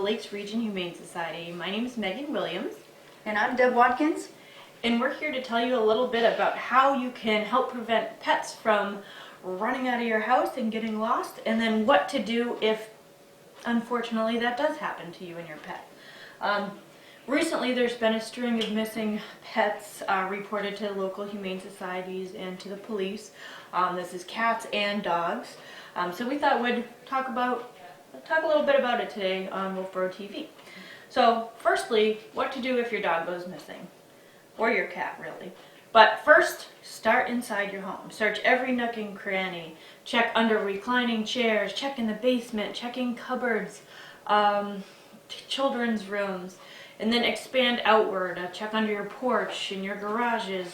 Lakes Region Humane Society. My name is Megan Williams. And I'm Deb Watkins. And we're here to tell you a little bit about how you can help prevent pets from running out of your house and getting lost, and then what to do if, unfortunately, that does happen to you and your pet. Recently, there's been a string of missing pets reported to local humane societies and to the police. This is cats and dogs. So we thought we'd talk a little bit about it today on Wolfboro TV. So, firstly, what to do if your dog goes missing, or your cat, really. But first, start inside your home. Search every nook and cranny. Check under reclining chairs. Check in the basement. Check in cupboards, children's rooms, and then expand outward. Check under your porch, in your garages,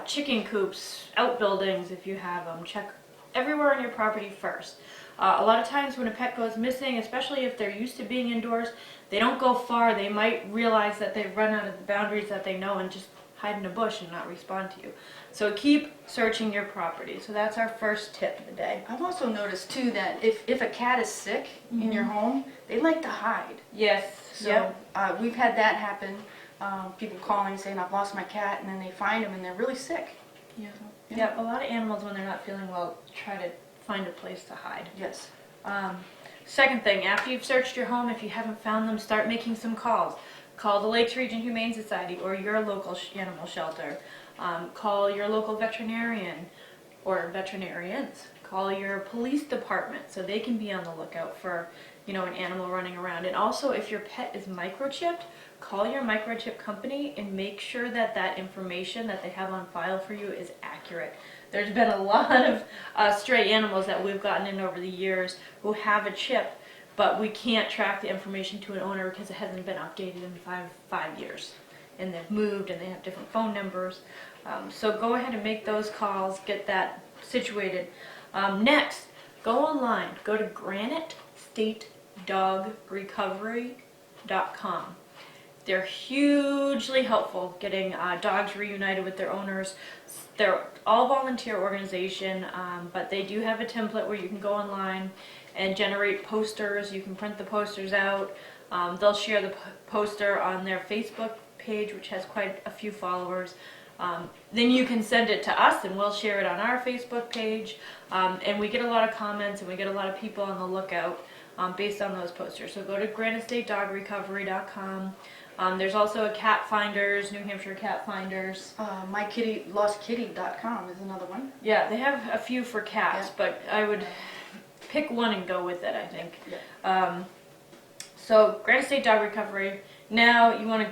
chicken coops, outbuildings if you have them. Check everywhere on your property first. A lot of times when a pet goes missing, especially if they're used to being indoors, they don't go far. They might realize that they've run out of the boundaries that they know and just hide in a bush and not respond to you. So keep searching your property. So that's our first tip of the day. I've also noticed too that if a cat is sick in your home, they like to hide. Yes. So we've had that happen. People calling saying I've lost my cat, and then they find him and they're really sick. Yeah. Yeah. A lot of animals, when they're not feeling well, try to find a place to hide. Yes. Second thing, after you've searched your home, if you haven't found them, start making some calls. Call the Lakes Region Humane Society or your local animal shelter. Call your local veterinarian or veterinarians. Call your police department so they can be on the lookout for, an animal running around. And also, if your pet is microchipped, call your microchip company and make sure that that information that they have on file for you is accurate. There's been a lot of stray animals that we've gotten in over the years who have a chip, but we can't track the information to an owner because it hasn't been updated in five years. And they've moved and they have different phone numbers. So go ahead and make those calls, get that situated. Next, go online. Go to GraniteStateDogRecovery.com. They're hugely helpful getting dogs reunited with their owners. They're all volunteer organization, but they do have a template where you can go online and generate posters. You can print the posters out. They'll share the poster on their Facebook page, which has quite a few followers. Then you can send it to us and we'll share it on our Facebook page. And we get a lot of comments and we get a lot of people on the lookout based on those posters. So go to GraniteStateDogRecovery.com. There's also a Cat Finders, New Hampshire Cat Finders. MyKittyLostKitty.com is another one. Yeah, they have a few for cats, but I would pick one and go with it, I think. Yeah. So Granite State Dog Recovery. Now you want to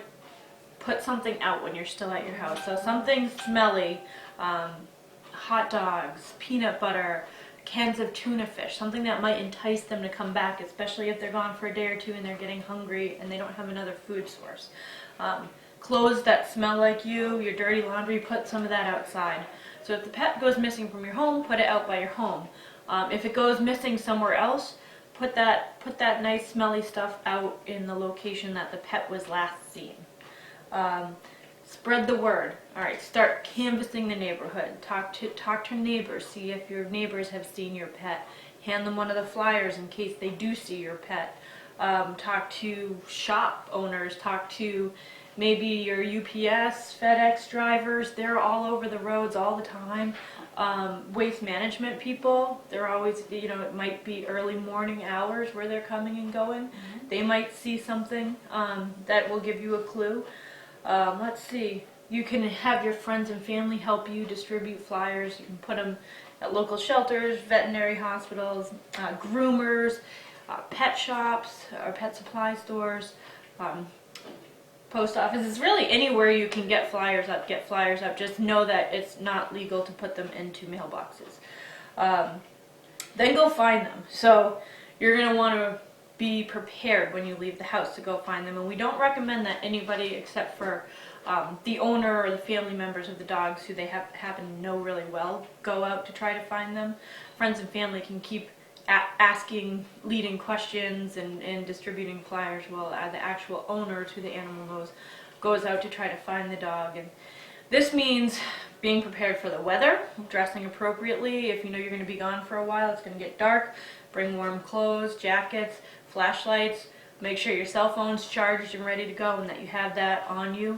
put something out when you're still at your house. So something smelly, hot dogs, peanut butter, cans of tuna fish, something that might entice them to come back, especially if they're gone for a day or two and they're getting hungry and they don't have another food source. Clothes that smell like you, your dirty laundry, put some of that outside. So if the pet goes missing from your home, put it out by your home. If it goes missing somewhere else, put that nice smelly stuff out in the location that the pet was last seen. Spread the word. All right, start canvassing the neighborhood. Talk to neighbors. See if your neighbors have seen your pet. Hand them one of the flyers in case they do see your pet. Talk to shop owners. Talk to maybe your UPS, FedEx drivers. They're all over the roads all the time. Waste management people. They're always, it might be early morning hours where they're coming and going. Mm-hmm. They might see something that will give you a clue. Let's see, you can have your friends and family help you distribute flyers. You can put them at local shelters, veterinary hospitals, groomers, pet shops, or pet supply stores, post offices. Really anywhere you can get flyers up. Just know that it's not legal to put them into mailboxes. Then go find them. So you're going to want to be prepared when you leave the house to go find them, and we don't recommend that anybody except for the owner or the family members of the dogs who they happen to know really well go out to try to find them. Friends and family can keep asking leading questions and distributing flyers while the actual owner who the animal knows goes out to try to find the dog. And this means being prepared for the weather, dressing appropriately. If you know you're going to be gone for a while, it's going to get dark. Bring warm clothes, jackets, flashlights, Make sure your cell phone's charged and ready to go and that you have that on you.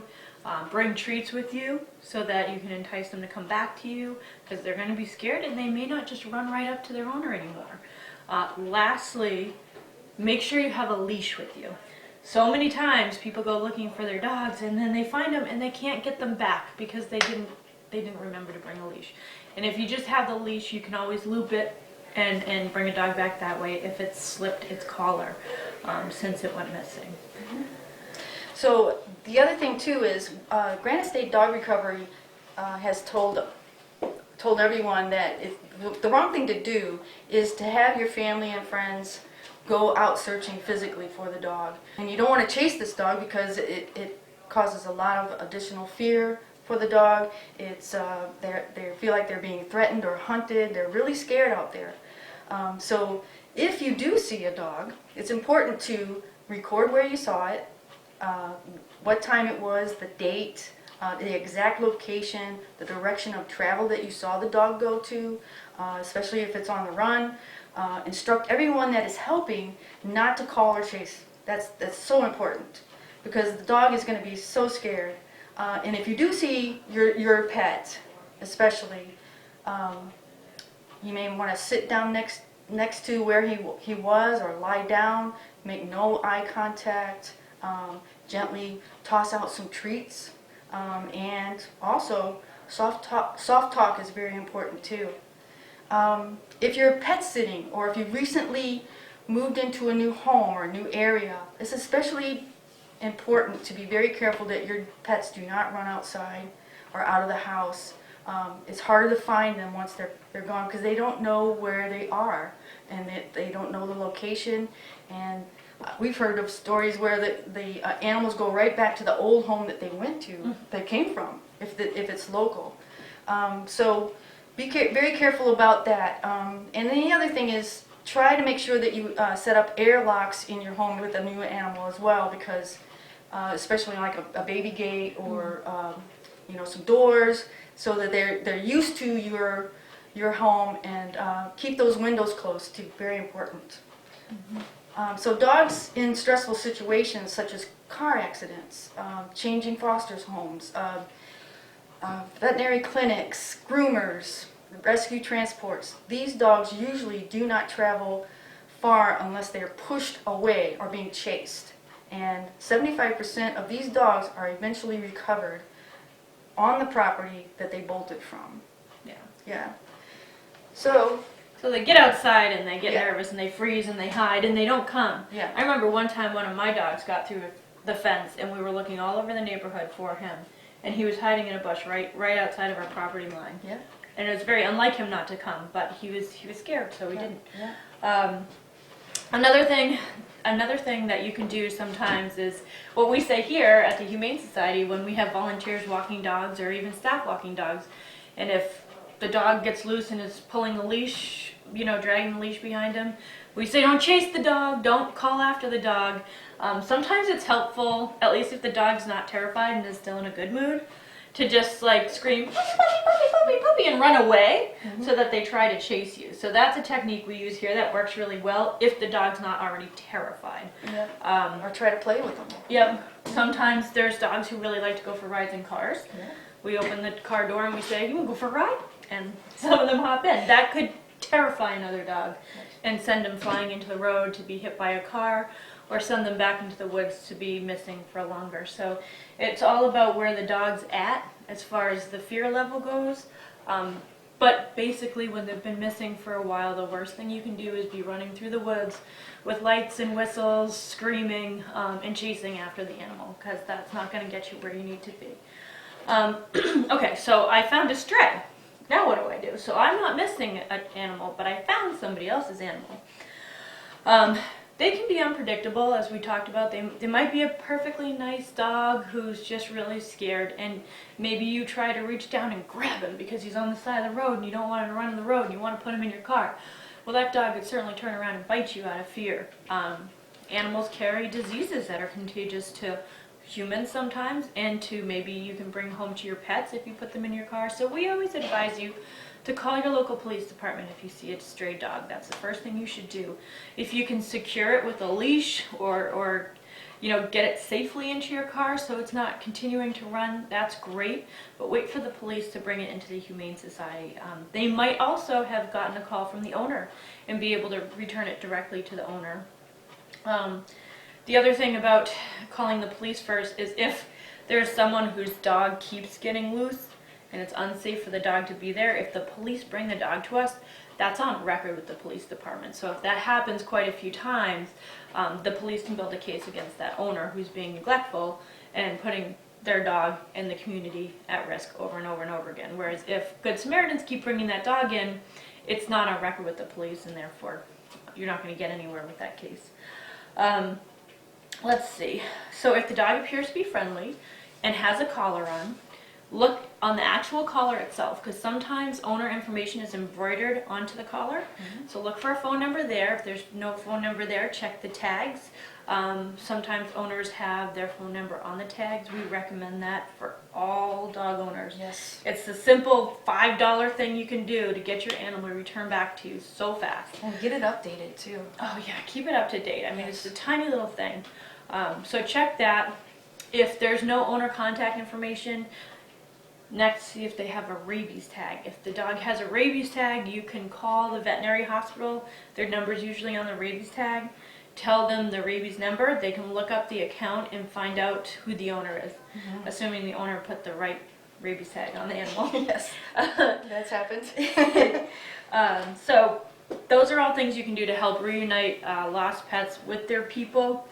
Bring treats with you so that you can entice them to come back to you, because they're going to be scared and they may not just run right up to their owner anymore. Lastly, make sure you have a leash with you. So many times people go looking for their dogs and then they find them and they can't get them back because they didn't remember to bring a leash. And if you just have the leash, you can always loop it and bring a dog back that way if it's slipped its collar since it went missing. So the other thing too is Granite State Dog Recovery has told everyone that the wrong thing to do is to have your family and friends go out searching physically for the dog. And you don't want to chase this dog because it causes a lot of additional fear for the dog. It's they feel like they're being threatened or hunted. They're really scared out there. So if you do see a dog, it's important to record where you saw it, what time it was, the date, the exact location, the direction of travel that you saw the dog go to, especially if it's on the run. Instruct everyone that is helping not to call or chase. That's so important because the dog is going to be so scared. And if you do see your pet, especially, you may want to sit down next to where he was or lie down, make no eye contact, gently toss out some treats, and also soft talk is very important too. If you're pet sitting or if you recently moved into a new home or a new area, it's especially important to be very careful that your pets do not run outside or out of the house. It's harder to find them once they're gone because they don't know where they are and they don't know the location. And we've heard of stories where the animals go right back to the old home that they went to, that came from, if it's local. So be very careful about that. And then the other thing is try to make sure that you set up air locks in your home with a new animal as well, because especially like a baby gate or some doors, so that they're used to your home, and keep those windows closed too. Very important. So dogs in stressful situations such as car accidents, changing fosters homes, veterinary clinics, groomers, rescue transports. These dogs usually do not travel far unless they are pushed away or being chased. And 75% of these dogs are eventually recovered on the property that they bolted from. Yeah. So they get outside and they get Yeah. nervous and they freeze and they hide and they don't come. Yeah. I remember one time one of my dogs got through the fence and we were looking all over the neighborhood for him, and he was hiding in a bush right outside of our property line. Yeah. And it was very unlike him not to come, but he was scared, so he didn't. Yeah. Another thing that you can do sometimes is what we say here at the Humane Society when we have volunteers walking dogs or even staff walking dogs, and if the dog gets loose and is pulling the leash, dragging the leash behind him, we say don't chase the dog, don't call after the dog. Sometimes it's helpful, at least if the dog's not terrified and is still in a good mood, to just like scream puppy, puppy, puppy, puppy, and run away so that they try to chase you. So that's a technique we use here that works really well if the dog's not already terrified. Yeah. Or try to play with them. Yep. Sometimes there's dogs who really like to go for rides in cars. Yeah. We open the car door and we say, you want to go for a ride? And some of them hop in. That could terrify another dog and send them flying into the road to be hit by a car, or send them back into the woods to be missing for longer. So it's all about where the dog's at as far as the fear level goes. But basically when they've been missing for a while, the worst thing you can do is be running through the woods with lights and whistles, screaming, and chasing after the animal, because that's not going to get you where you need to be. Okay, so I found a stray. Now what do I do? So I'm not missing an animal, but I found somebody else's animal. They can be unpredictable, as we talked about. They might be a perfectly nice dog who's just really scared, and maybe you try to reach down and grab him because he's on the side of the road and you don't want him to run in the road and you want to put him in your car. Well, that dog could certainly turn around and bite you out of fear. Animals carry diseases that are contagious to humans sometimes, and to maybe you can bring home to your pets if you put them in your car. So we always advise you to call your local police department if you see a stray dog. That's the first thing you should do. If you can secure it with a leash or get it safely into your car so it's not continuing to run, that's great, but wait for the police to bring it into the Humane Society. They might also have gotten a call from the owner and be able to return it directly to the owner. The other thing about calling the police first is if there's someone whose dog keeps getting loose and it's unsafe for the dog to be there, if the police bring the dog to us, that's on record with the police department. So if that happens quite a few times, the police can build a case against that owner who's being neglectful and putting their dog and the community at risk over and over and over again. Whereas if Good Samaritans keep bringing that dog in, it's not on record with the police, and therefore you're not going to get anywhere with that case. Let's see. So if the dog appears to be friendly and has a collar on, look on the actual collar itself, because sometimes owner information is embroidered onto the collar. So look for a phone number there. If there's no phone number there, check the tags. Sometimes owners have their phone number on the tags. We recommend that for all dog owners. Yes. It's a simple $5 thing you can do to get your animal returned back to you so fast. And get it updated too. Oh yeah, keep it up to date. I mean, it's a tiny little thing. So check that. If there's no owner contact information, next, see if they have a rabies tag. If the dog has a rabies tag, you can call the veterinary hospital. Their number's usually on the rabies tag. Tell them the rabies number. They can look up the account and find out who the owner is, assuming the owner put the right rabies tag on the animal. Yes, that's happened. So those are all things you can do to help reunite lost pets with their people.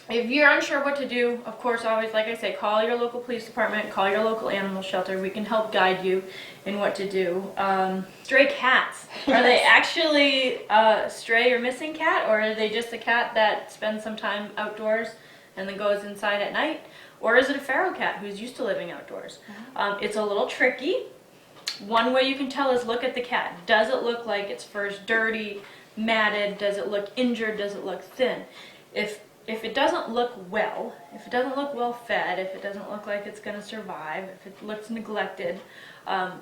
If you're unsure what to do, of course, always, like I say, call your local police department, call your local animal shelter. We can help guide you in what to do. Stray cats. Are they actually a stray or missing cat, or are they just a cat that spends some time outdoors and then goes inside at night? Or is it a feral cat who's used to living outdoors? It's a little tricky. One way you can tell is look at the cat. Does it look like its fur's dirty, matted? Does it look injured? Does it look thin? If it doesn't look well, if it doesn't look well fed, if it doesn't look like it's going to survive, if it looks neglected,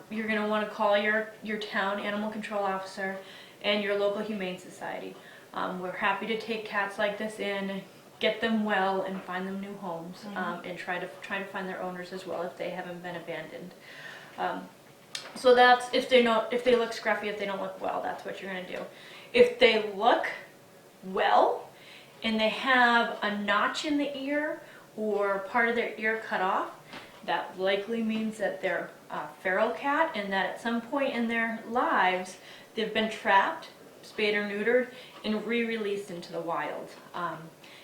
you're going to want to call your town animal control officer and your local humane society. We're happy to take cats like this in, get them well, and find them new homes, and try to find their owners as well if they haven't been abandoned. So that's if they look scruffy, if they don't look well, that's what you're going to do. If they look well and they have a notch in the ear or part of their ear cut off, that likely means that they're a feral cat and that at some point in their lives they've been trapped, spayed or neutered, and re-released into the wild.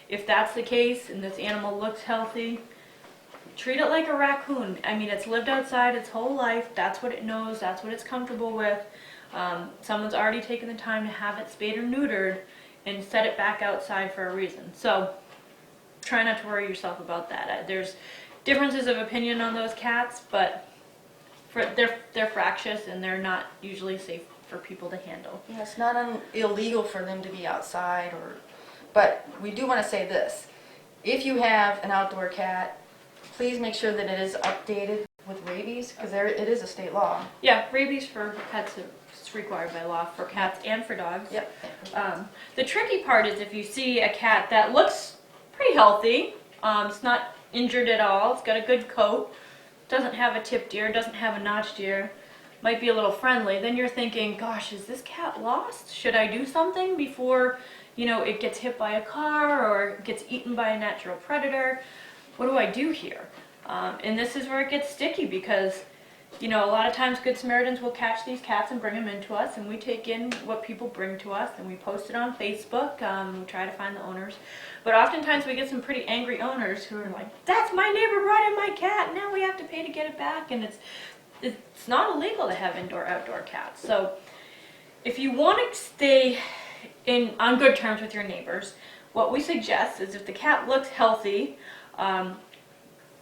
If that's the case and this animal looks healthy, treat it like a raccoon. I mean, it's lived outside its whole life. That's what it knows. That's what it's comfortable with. Someone's already taken the time to have it spayed or neutered and set it back outside for a reason. So try not to worry yourself about that. There's differences of opinion on those cats, but they're fractious and they're not usually safe for people to handle. Yeah, it's not illegal for them to be outside, but we do want to say this. If you have an outdoor cat, please make sure that it is updated with rabies, because it is a state law. Yeah, rabies for pets is required by law for cats and for dogs. Yep. The tricky part is if you see a cat that looks pretty healthy, it's not injured at all, it's got a good coat, doesn't have a tipped ear, doesn't have a notched ear, might be a little friendly, then you're thinking, gosh, is this cat lost? Should I do something before, it gets hit by a car or gets eaten by a natural predator? What do I do here? And this is where it gets sticky because a lot of times Good Samaritans will catch these cats and bring them into us, and we take in what people bring to us and we post it on Facebook. We try to find the owners. But oftentimes we get some pretty angry owners who are like, that's my neighbor brought in my cat, now we have to pay to get it back. And it's not illegal to have indoor-outdoor cats. So if you want to stay on good terms with your neighbors, what we suggest is if the cat looks healthy,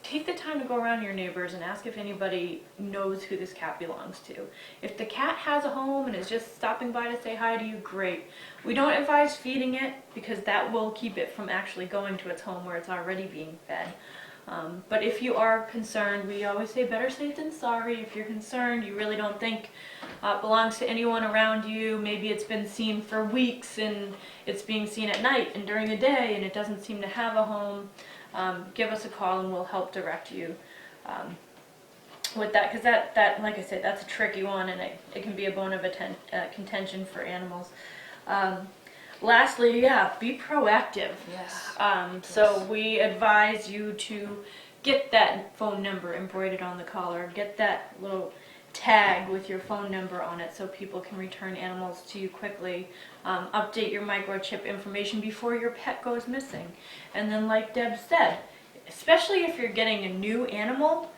take the time to go around your neighbors and ask if anybody knows who this cat belongs to. If the cat has a home and is just stopping by to say hi to you, great. We don't advise feeding it because that will keep it from actually going to its home where it's already being fed. But if you are concerned, we always say better safe than sorry. If you're concerned, you really don't think it belongs to anyone around you, maybe it's been seen for weeks and it's being seen at night and during the day and it doesn't seem to have a home, give us a call and we'll help direct you with that, because that, like I said, that's a tricky one, and it can be a bone of contention for animals. Lastly, yeah, be proactive. Yes. So we advise you to get that phone number embroidered on the collar, get that little tag with your phone number on it so people can return animals to you quickly. Update your microchip information before your pet goes missing. And then, like Deb said, especially if you're getting a new animal,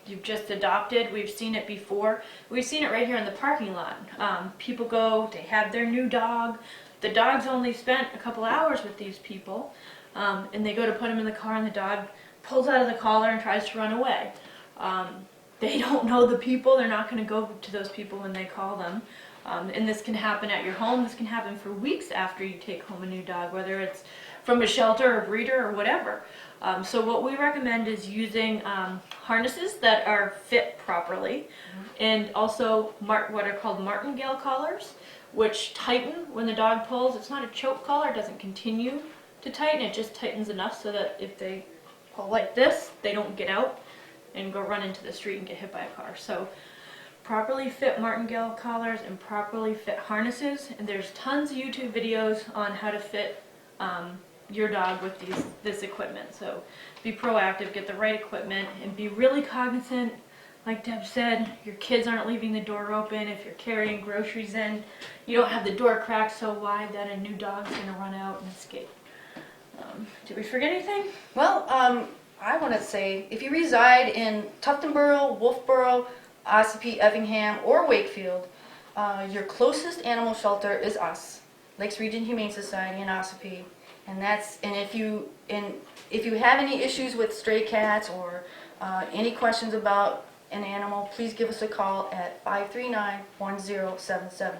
you've just adopted, we've seen it before. We've seen it right here in the parking lot. People go, they have their new dog. The dog's only spent a couple hours with these people, and they go to put him in the car and the dog pulls out of the collar and tries to run away. They don't know the people, they're not going to go to those people when they call them. And this can happen at your home, this can happen for weeks after you take home a new dog, whether it's from a shelter or breeder or whatever. So what we recommend is using harnesses that are fit properly, and also what are called martingale collars, which tighten when the dog pulls. It's not a choke collar, it doesn't continue to tighten, it just tightens enough so that if they pull like this, they don't get out and go run into the street and get hit by a car. So properly fit martingale collars and properly fit harnesses, and there's tons of YouTube videos on how to fit your dog with this equipment. So be proactive, get the right equipment, and be really cognizant. Like Deb said, your kids aren't leaving the door open. If you're carrying groceries in, you don't have the door cracked so wide that a new dog's going to run out and escape. Did we forget anything? Well, I want to say, if you reside in Tuftonboro, Wolfboro, Ossipee, Effingham, or Wakefield, your closest animal shelter is us, Lakes Region Humane Society in Ossipee. And if you have any issues with stray cats or any questions about an animal, please give us a call at 539-1077.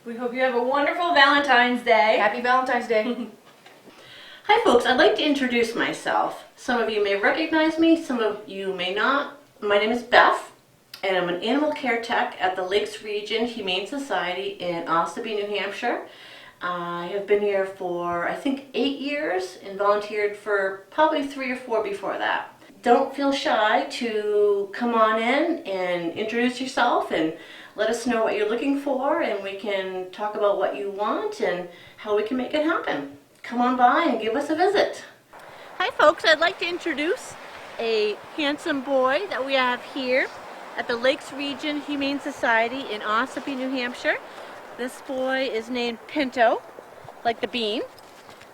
We hope you have a wonderful Valentine's Day. Happy Valentine's Day. Hi folks, I'd like to introduce myself. Some of you may recognize me, some of you may not. My name is Beth, and I'm an animal care tech at the Lakes Region Humane Society in Ossipee, New Hampshire. I have been here for, I think, 8 years and volunteered for probably 3 or 4 before that. Don't feel shy to come on in and introduce yourself and let us know what you're looking for, and we can talk about what you want and how we can make it happen. Come on by and give us a visit. Hi folks, I'd like to introduce a handsome boy that we have here at the Lakes Region Humane Society in Ossipee, New Hampshire. This boy is named Pinto, like the bean.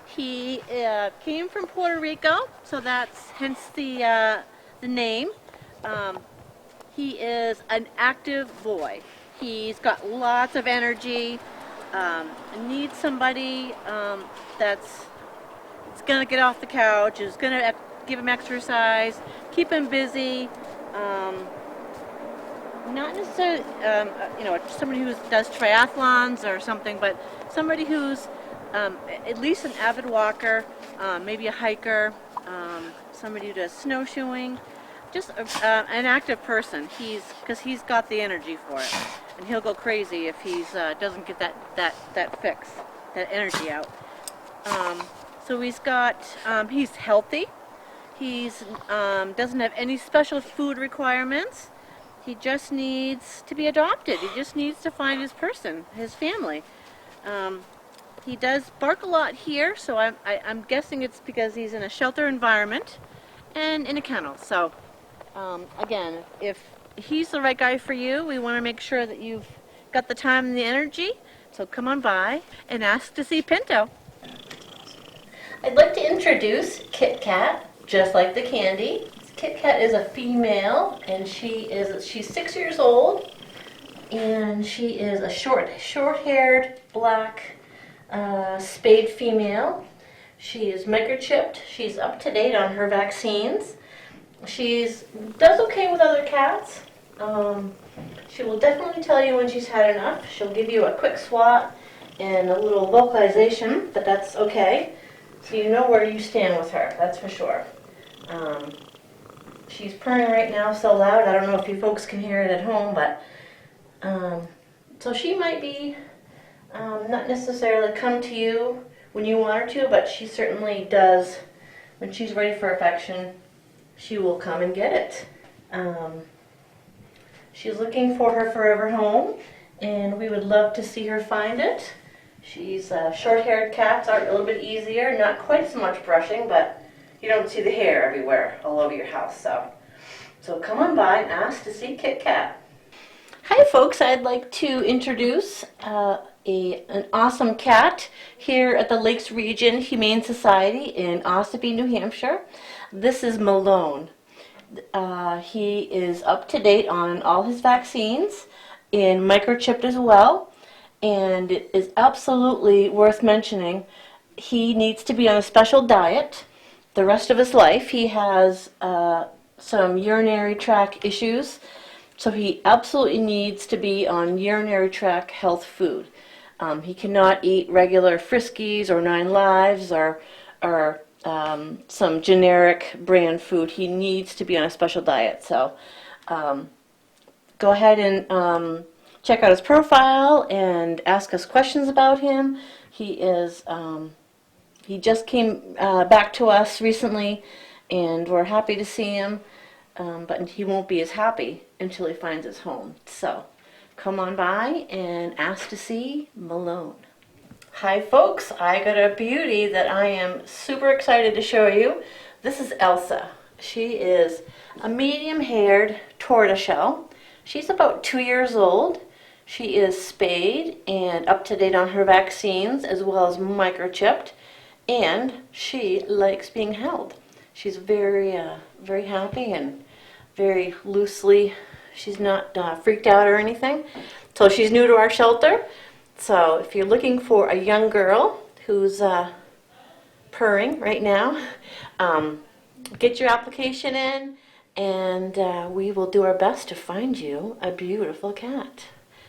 He came from Puerto Rico, so that's hence the name. He is an active boy. He's got lots of energy. Needs somebody that's going to get off the couch, is going to give him exercise, keep him busy. Not necessarily, somebody who does triathlons or something, but somebody who's at least an avid walker, maybe a hiker, somebody who does snowshoeing, just an active person. Because he's got the energy for it, and he'll go crazy if he doesn't get that fix, that energy out. So he's healthy. He's doesn't have any special food requirements. He just needs to be adopted. He just needs to find his person, his family. He does bark a lot here, so I'm guessing it's because he's in a shelter environment and in a kennel. So again, if he's the right guy for you, we want to make sure that you've got the time and the energy. So come on by and ask to see Pinto. I'd like to introduce Kitkat, just like the candy. Kitkat is a female, and she's 6 years old, and she is a short-haired black spayed female. She is microchipped. She's up to date on her vaccines. Does okay with other cats. She will definitely tell you when she's had enough. She'll give you a quick swat and a little vocalization, but that's okay. So you know where you stand with her, that's for sure. She's purring right now so loud, I don't know if you folks can hear it at home, but so she might be not necessarily come to you when you want her to, but she certainly does. When she's ready for affection, she will come and get it. She's looking for her forever home, and we would love to see her find it. She's short-haired cats are a little bit easier, not quite so much brushing, but you don't see the hair everywhere all over your house. So come on by and ask to see Kitkat. Hi folks, I'd like to introduce an awesome cat here at the Lakes Region Humane Society in Ossipee, New Hampshire. This is Malone. He is up to date on all his vaccines and microchipped as well, and it is absolutely worth mentioning he needs to be on a special diet the rest of his life. He has some urinary tract issues, so he absolutely needs to be on urinary tract health food. He cannot eat regular Friskies or 9 Lives or some generic brand food. He needs to be on a special diet. So go ahead and check out his profile and ask us questions about him. He just came back to us recently, and we're happy to see him, but he won't be as happy until he finds his home. So come on by and ask to see Malone. Hi folks, I got a beauty that I am super excited to show you. This is Elsa. She is a medium-haired tortoiseshell. She's about 2 years old. She is spayed and up to date on her vaccines as well as microchipped, and she likes being held. She's very happy and very loosely. She's not freaked out or anything. So she's new to our shelter. So if you're looking for a young girl who's purring right now, get your application in, and we will do our best to find you a beautiful cat.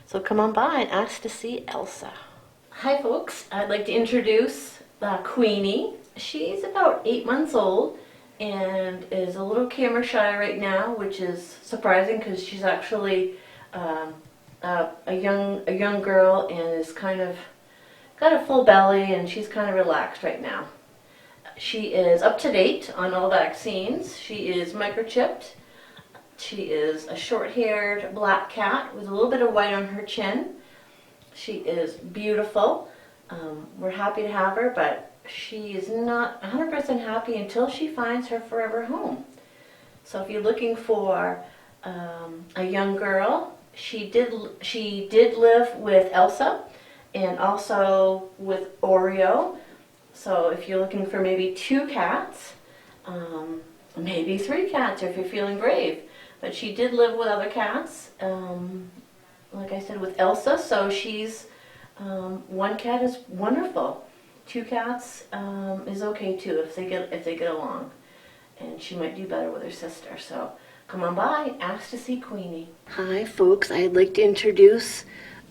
So come on by and ask to see Elsa. Hi folks, I'd like to introduce Queenie. She's about 8 months old and is a little camera shy right now, which is surprising because she's actually a young girl and is kind of got a full belly, and she's kind of relaxed right now. She is up to date on all vaccines. She is microchipped. She is a short-haired black cat with a little bit of white on her chin. She is beautiful. We're happy to have her, but she is not 100% happy until she finds her forever home. So if you're looking for a young girl, she did live with Elsa and also with Oreo. So if you're looking for maybe 2 cats, maybe 3 cats if you're feeling brave. But she did live with other cats, like I said, with Elsa. So she's 1 cat is wonderful. 2 cats is okay too if they get along, and she might do better with her sister. So come on by, ask to see Queenie. Hi folks, I'd like to introduce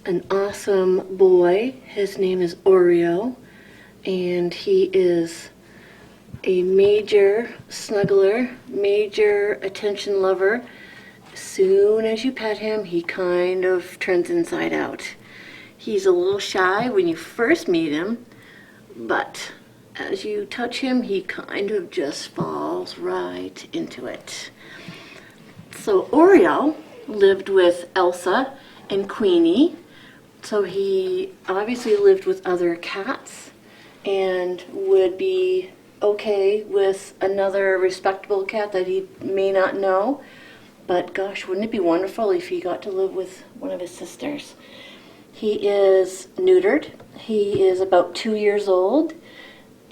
an awesome boy. His name is Oreo, and he is a major snuggler, major attention lover. As soon as you pet him, he kind of turns inside out. He's a little shy when you first meet him, but as you touch him, he kind of just falls right into it. So Oreo lived with Elsa and Queenie, so he obviously lived with other cats and would be okay with another respectable cat that he may not know. But gosh, wouldn't it be wonderful if he got to live with one of his sisters? He is neutered. He is about 2 years old,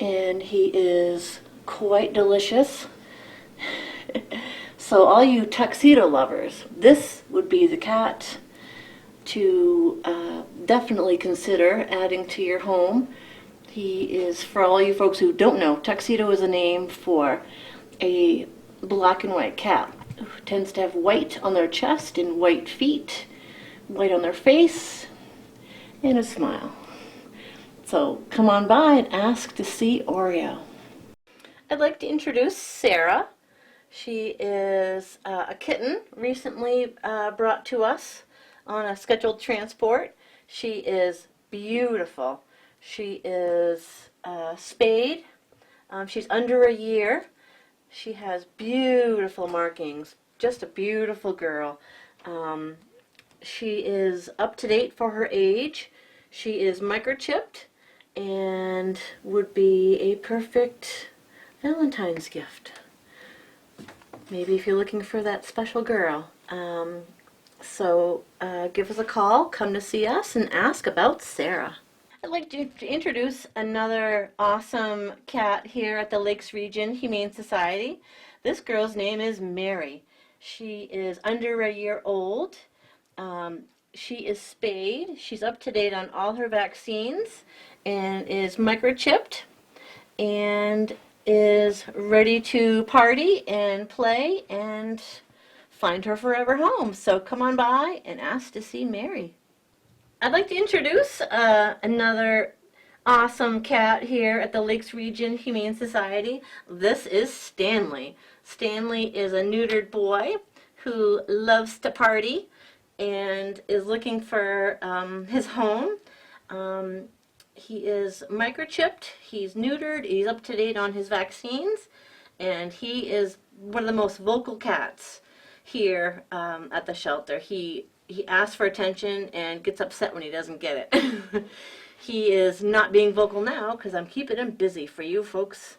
and he is quite delicious. So all you tuxedo lovers, this would be the cat to definitely consider adding to your home. He is, for all you folks who don't know, tuxedo is a name for a black and white cat who tends to have white on their chest and white feet, white on their face, and a smile. So come on by and ask to see Oreo. I'd like to introduce Sarah. She is a kitten recently brought to us on a scheduled transport. She is beautiful. She is spayed. She's under a year. She has beautiful markings. Just a beautiful girl. She is up to date for her age. She is microchipped and would be a perfect Valentine's gift. Maybe if you're looking for that special girl. So give us a call, come to see us, and ask about Sarah. I'd like to introduce another awesome cat here at the Lakes Region Humane Society. This girl's name is Mary. She is under a year old. She is spayed. She's up to date on all her vaccines and is microchipped and is ready to party and play and find her forever home. So come on by and ask to see Mary. I'd like to introduce another awesome cat here at the Lakes Region Humane Society. This is Stanley. Stanley is a neutered boy who loves to party and is looking for his home. He is microchipped, he's neutered, he's up to date on his vaccines, and he is one of the most vocal cats here at the shelter. He asks for attention and gets upset when he doesn't get it. He is not being vocal now because I'm keeping him busy for you folks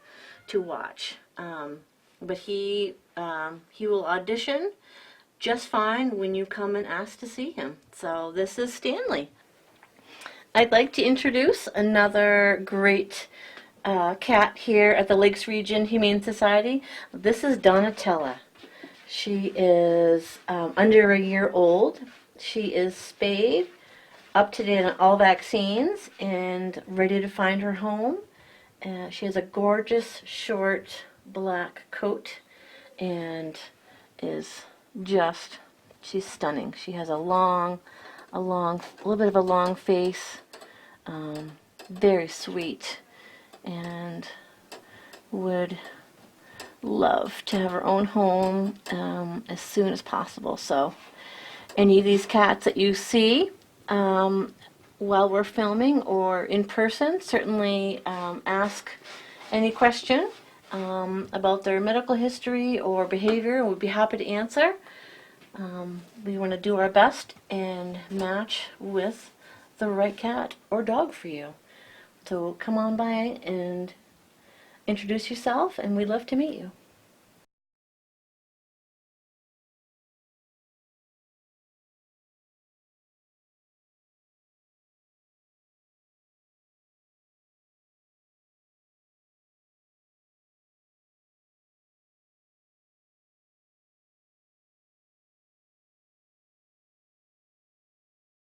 to watch. But he will audition just fine when you come and ask to see him. So this is Stanley. I'd like to introduce another great cat here at the Lakes Region Humane Society. This is Donatella. She is under a year old. She is spayed, up to date on all vaccines, and ready to find her home. She has a gorgeous short black coat and is just, she's stunning. She has a little bit of a long face, very sweet, and would love to have her own home as soon as possible. So any of these cats that you see while we're filming or in person, certainly ask any question about their medical history or behavior. We'd be happy to answer. We want to do our best and match with the right cat or dog for you. So come on by and introduce yourself, and we'd love to meet you.